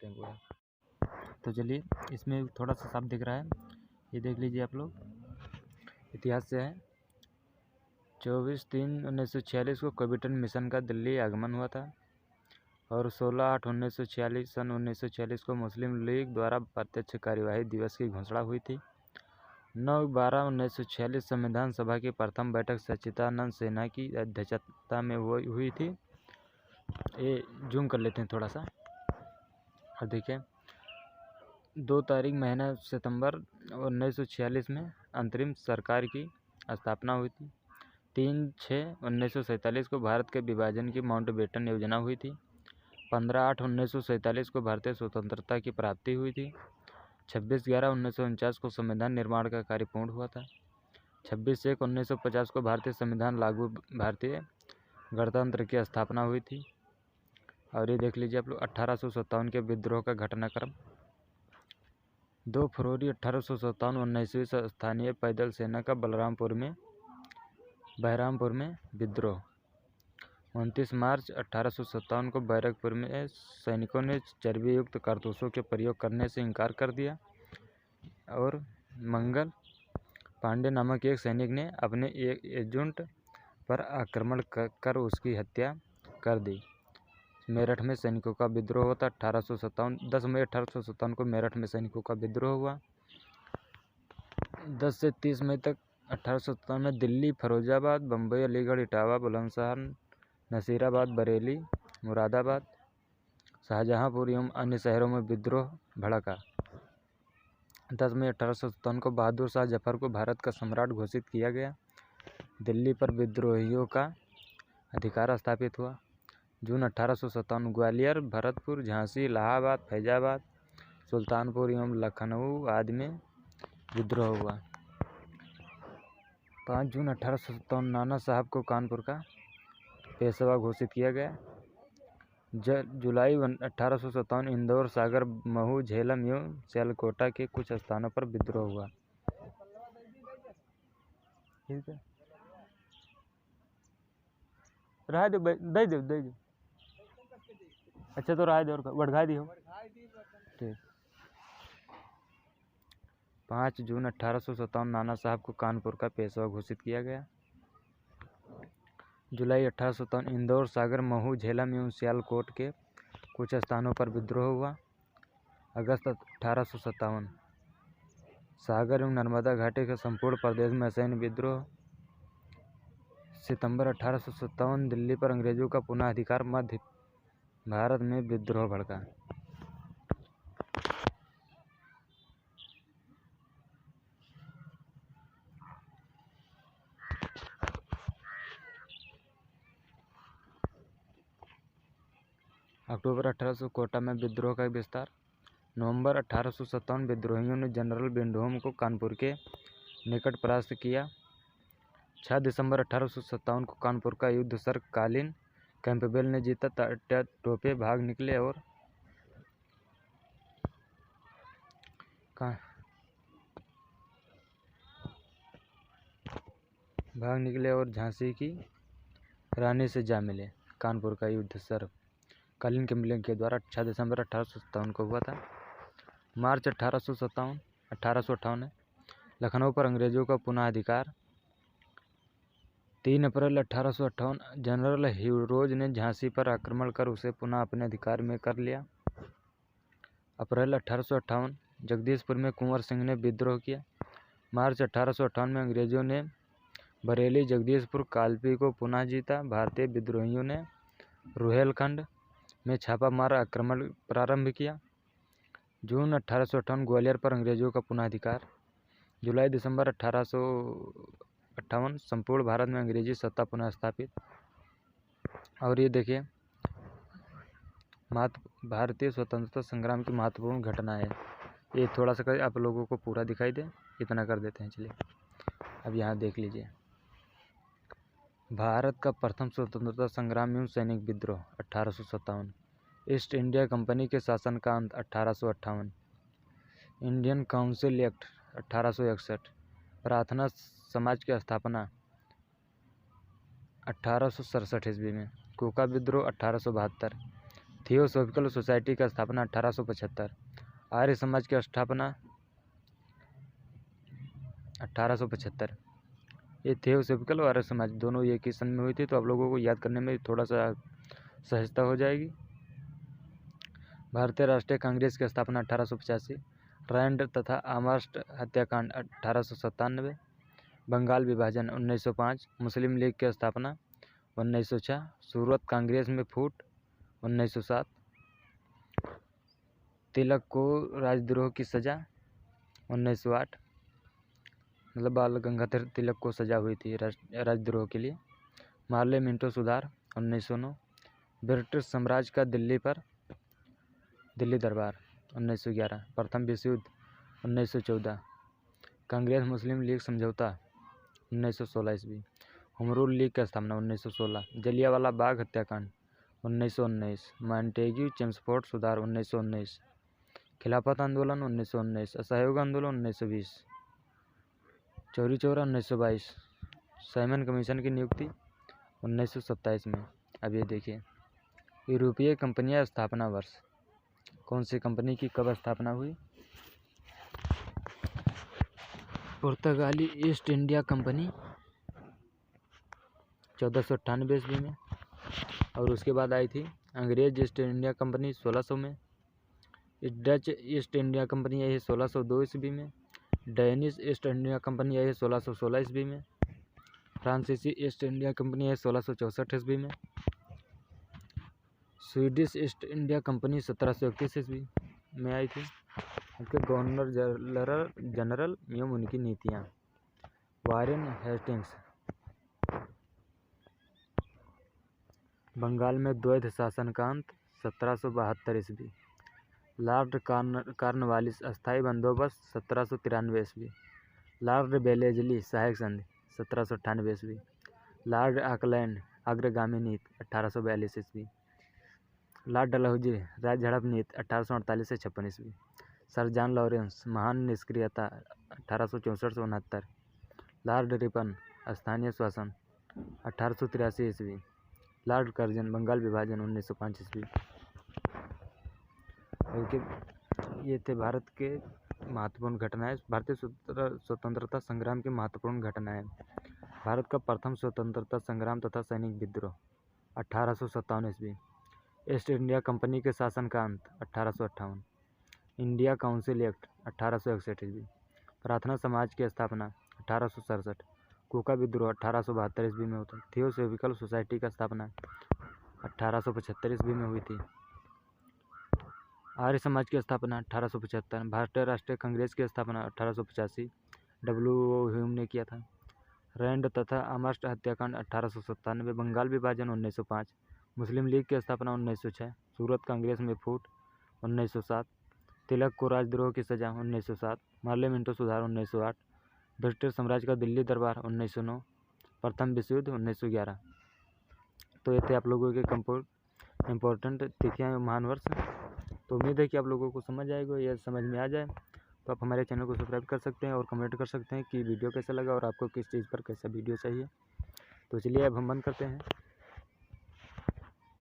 हैं पूरा। तो चलिए, इसमें थोड़ा सा साफ दिख रहा है, ये देख लीजिए आप लोग। इतिहास से है, 24/3/1946 को कविटन मिशन का दिल्ली आगमन हुआ था और 16/8/1946 सन 1946 को मुस्लिम लीग द्वारा प्रत्यक्ष कार्यवाही दिवस की घोषणा हुई थी। 9/12/1946 संविधान सभा की प्रथम बैठक सच्चिदानंद सिन्हा की अध्यक्षता में हुई थी। ये जूम कर लेते हैं थोड़ा सा और देखिए, 2 तारीख महीना सितंबर 1946 में अंतरिम सरकार की स्थापना हुई थी। 3/6/1947 को भारत के विभाजन की माउंटबेटन योजना हुई थी। 15/8/1947 को भारतीय स्वतंत्रता की प्राप्ति हुई थी। 26/11/1949 को संविधान निर्माण का कार्य पूर्ण हुआ था। 26/1/1950 को भारतीय संविधान लागू, भारतीय गणतंत्र की स्थापना हुई थी। और ये देख लीजिए आप लोग, 1857 के विद्रोह का घटनाक्रम। 2 फरवरी 1857 19वीं स्थानीय पैदल सेना का बहरामपुर में विद्रोह। 29 मार्च 1857 को बैरकपुर में सैनिकों ने चर्बी युक्त कारतूसों के प्रयोग करने से इनकार कर दिया और मंगल पांडे नामक एक सैनिक ने अपने एक एजेंट पर आक्रमण कर उसकी हत्या कर दी। मेरठ में सैनिकों का विद्रोह हुआ था 10 मई 1857 को मेरठ में सैनिकों का विद्रोह हुआ। 10 से 30 मई तक 1857 में दिल्ली, फरोजाबाद, बम्बई, अलीगढ़, इटावा, बुलंदशहर, नसीराबाद, बरेली, मुरादाबाद, शाहजहांपुर एवं अन्य शहरों में विद्रोह भड़का। 10 मई 1857 को बहादुर शाह जफर को भारत का सम्राट घोषित किया गया। दिल्ली पर विद्रोहियों का अधिकार स्थापित हुआ। जून 1857 ग्वालियर, भरतपुर, झांसी, इलाहाबाद, फैजाबाद, सुल्तानपुर एवं लखनऊ आदि में विद्रोह हुआ। 5 जून 1857 नाना साहब को कानपुर का पेशवा घोषित किया गया। जुलाई 1857 इंदौर, सागर, महू, झेलम एवं सियालकोटा के कुछ स्थानों पर विद्रोह हुआ। ठीक है, रहा दो, दे दो। अच्छा, तो रहा दो और बढ़ा दी हो। ठीक। 5 जून 1857 नाना साहब को कानपुर का पेशवा घोषित किया गया। जुलाई 1857 इंदौर, सागर, महू, झेलम एवं सियालकोट के कुछ स्थानों पर विद्रोह हुआ। अगस्त 1857 सागर एवं नर्मदा घाटी के संपूर्ण प्रदेश में सैन्य विद्रोह। सितंबर 1857 दिल्ली पर अंग्रेजों का पुनः अधिकार, मध्य भारत में विद्रोह भड़का। अक्टूबर 1800 कोटा में विद्रोह का विस्तार। नवंबर 1857 विद्रोहियों ने जनरल विंडहोम को कानपुर के निकट परास्त किया। 6 दिसंबर 1857 को कानपुर का युद्ध सर कॉलिन कैंपबेल ने जीता। टोपे भाग निकले और झांसी की रानी से जा मिले। कानपुर का युद्ध सर कॉलिन कैंपबेल के द्वारा 6 दिसंबर 1857 को हुआ था। मार्च 1858 में लखनऊ पर अंग्रेजों का पुनः अधिकार। 3 अप्रैल 1858 जनरल ह्यूरोज ने झांसी पर आक्रमण कर उसे पुनः अपने अधिकार में कर लिया। अप्रैल 1858 जगदीशपुर में कुंवर सिंह ने विद्रोह किया। मार्च 1858 में अंग्रेजों ने बरेली, जगदीशपुर, कालपी को पुनः जीता। भारतीय विद्रोहियों ने रुहेलखंड में छापामार आक्रमण प्रारंभ किया। जून 1858 ग्वालियर पर अंग्रेजों का पुनः अधिकार। जुलाई दिसंबर 1858 संपूर्ण भारत में अंग्रेजी सत्ता पुनः स्थापित। और ये देखिए, भारतीय स्वतंत्रता संग्राम की महत्वपूर्ण घटना है। ये थोड़ा सा आप लोगों को पूरा दिखाई दे, इतना कर देते हैं। चलिए, अब यहाँ देख लीजिए, भारत का प्रथम स्वतंत्रता संग्राम एवं सैनिक विद्रोह 1857। ईस्ट इंडिया कंपनी के शासन का अंत 1858। Indian council act 1861। प्रार्थना समाज की स्थापना 1867 ईस्वी में। कोका विद्रोह 1872। थियोसॉफिकल सोसाइटी का स्थापना 1875। आर्य समाज की स्थापना 1875। ये थियोसॉफिकल और आर्य समाज दोनों एक ही सन में हुई थी, तो आप लोगों को याद करने में थोड़ा सा सहजता हो जाएगी। भारतीय राष्ट्रीय कांग्रेस की स्थापना 1885। रैंड तथा आमर्स्ट हत्याकांड 1897। बंगाल विभाजन 1905। मुस्लिम लीग की स्थापना 1906। सूरत कांग्रेस में फूट 1907। तिलक को राजद्रोह की सजा 1908, मतलब बाल गंगाधर तिलक को सजा हुई थी राजद्रोह के लिए। मार्ले मिंटो सुधार 1909। ब्रिटिश साम्राज्य का दिल्ली दरबार 1911। प्रथम विश्व युद्ध 1914। कांग्रेस मुस्लिम लीग समझौता 1916 ईस्वी। होम रूल लीग का स्थापना 1916। जलियांवाला बाग हत्याकांड 1919। मॉन्टेग्यू चेम्सफोर्ड सुधार 1919। खिलाफत आंदोलन 1919। असहयोग आंदोलन 1920। चौरी चौरा 1922। साइमन कमीशन की नियुक्ति 1927 में। अब ये देखिए, यूरोपीय कंपनियां स्थापना वर्ष। कौन सी कंपनी की कब स्थापना हुई? पुर्तगाली ईस्ट इंडिया कंपनी 1498 ईस्वी में, और उसके बाद आई थी अंग्रेज ईस्ट इंडिया कंपनी 1600 में। डच ईस्ट इंडिया कंपनी आई है 1602 ईस्वी में। डेनिश ईस्ट इंडिया कंपनी आई है 1616 ईस्वी में। फ्रांसीसी ईस्ट इंडिया कंपनी आई 1664 ईस्वी में। स्वीडिश ईस्ट इंडिया कंपनी 1731 ईस्वी में आई थी। उसके गवर्नर जनरल एवं उनकी नीतियाँ। Warren Hastings. बंगाल में द्वैध शासन का अंत 1772 ईस्वी। लॉर्ड कॉर्नवालिस अस्थायी बंदोबस्त 1793 ईस्वी। लॉर्ड बेलेजली सहायक संधि 1798 ईस्वी। लॉर्ड ऑकलैंड अग्रगामी नीति 1842 ईस्वी। लॉर्ड डलहौजी राज्य झड़प नीति 1848 से 56 ईस्वी। सर जॉन लॉरेंस महान निष्क्रियता 1864 से 69। लॉर्ड रिपन स्थानीय शासन 1883 ईस्वी। लॉर्ड कर्जन बंगाल विभाजन 1905 ईस्वी। ये थे भारत के महत्वपूर्ण घटनाएं, भारतीय स्वतंत्रता संग्राम की महत्वपूर्ण घटनाएं। भारत का प्रथम स्वतंत्रता संग्राम तथा सैनिक विद्रोह 1857 ईस्वी। ईस्ट इंडिया कंपनी के शासन का अंत 1858। इंडिया काउंसिल एक्ट 1861 ईस्वी। प्रार्थना समाज की स्थापना 1867। कोका विद्रोह 1872 ईस्वी में होता। थियोसॉफिकल सोसाइटी का स्थापना 1875 ईस्वी में हुई थी। आर्य समाज की स्थापना 1875। भारतीय राष्ट्रीय कांग्रेस की स्थापना 1885 W.O. ह्यूम ने किया था। रैंड तथा आमर्स्ट हत्याकांड 1897। बंगाल विभाजन 1905। मुस्लिम लीग की स्थापना 1906। सूरत कांग्रेस में फूट 1907। तिलक को राजद्रोह की सजा 1907। मार्ले मिंटो सुधार 1908। ब्रिटिश साम्राज्य का दिल्ली दरबार 1909। प्रथम विश्व युद्ध 1911। तो ये थे आप लोगों के इम्पोर्टेंट तिथियाँ एवं महान वर्ष। तो उम्मीद है कि आप लोगों को समझ आएगा, या समझ में आ जाए तो आप हमारे चैनल को सब्सक्राइब कर सकते हैं और कमेंट कर सकते हैं कि वीडियो कैसा लगा और आपको किस चीज़ पर कैसा वीडियो चाहिए। तो चलिए अब हम बंद करते हैं।